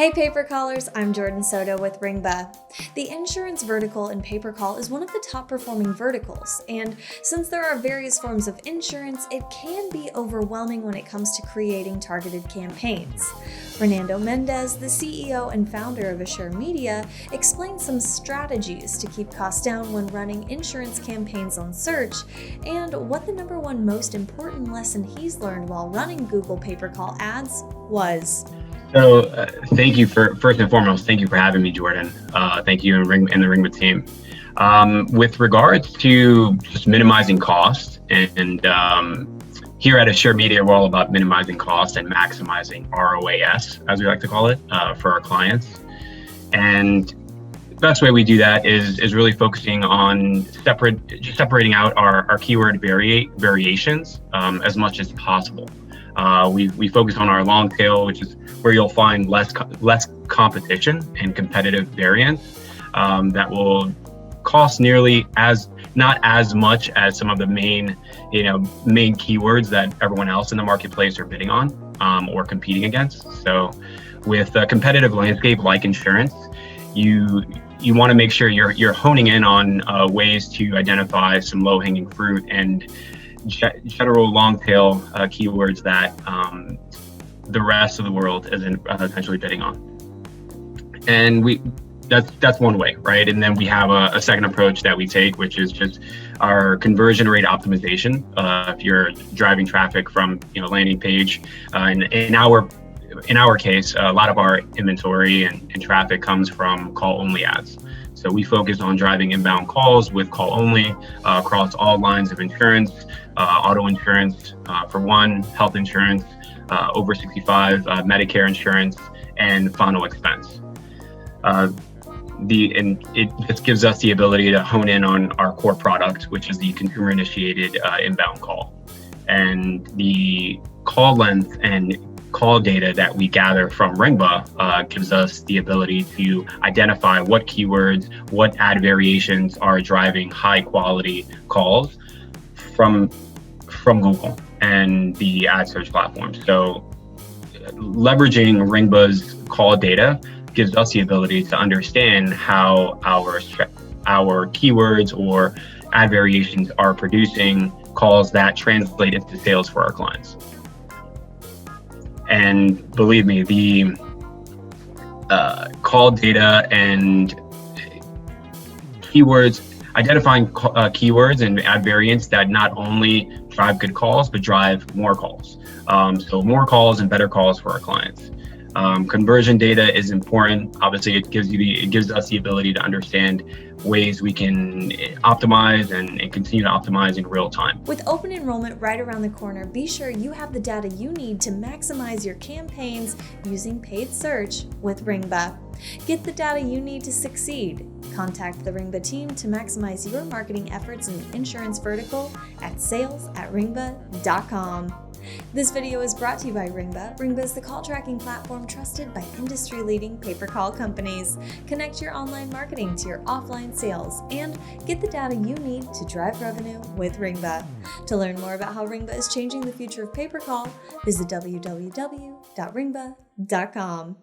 Hey paper callers, I'm Jordan Soto with Ringba. The insurance vertical in pay per call is one of the top performing verticals, and since there are various forms of insurance, it can be overwhelming when it comes to creating targeted campaigns. Fernando Mendez, the CEO and founder of Assure Media, explains some strategies to keep costs down when running insurance campaigns on search, and what the number one most important lesson he's learned while running Google pay-per-call ads was. So thank you first and foremost, thank you for having me, Jordan. Thank you and the Ringba team. With regards to just minimizing costs, and here at Assure Media, we're all about minimizing costs and maximizing ROAS, as we like to call it, for our clients. And the best way we do that is really focusing on separating out our keyword variations as much as possible. We focus on our long tail, which is where you'll find less competition and competitive variants that will cost not as much as some of the main keywords that everyone else in the marketplace are bidding on or competing against. So with a competitive landscape like insurance, you want to make sure you're honing in on ways to identify some low-hanging fruit and general long tail keywords that the rest of the world isn't essentially bidding on. And that's one way, right? And then we have a second approach that we take, which is just our conversion rate optimization. If you're driving traffic from landing page, in our case, a lot of our inventory and traffic comes from call only ads. So we focus on driving inbound calls with call only across all lines of insurance, auto insurance for one, health insurance, over 65, Medicare insurance, and final expense. And it just gives us the ability to hone in on our core product, which is the consumer-initiated inbound call. And the call length and call data that we gather from Ringba gives us the ability to identify what keywords, what ad variations are driving high quality calls from Google and the ad search platform. So leveraging Ringba's call data gives us the ability to understand how our keywords or ad variations are producing calls that translate into sales for our clients. And believe me, the call data and keywords, identifying keywords and ad variants that not only drive good calls, but drive more calls. So more calls and better calls for our clients. Conversion data is important. Obviously, it gives us the ability to understand ways we can optimize and continue to optimize in real time. With open enrollment right around the corner, be sure you have the data you need to maximize your campaigns using paid search with Ringba. Get the data you need to succeed. Contact the Ringba team to maximize your marketing efforts in the insurance vertical at sales@ringba.com. This video is brought to you by Ringba. Ringba is the call tracking platform trusted by industry-leading pay-per-call companies. Connect your online marketing to your offline sales and get the data you need to drive revenue with Ringba. To learn more about how Ringba is changing the future of pay-per-call, visit www.ringba.com.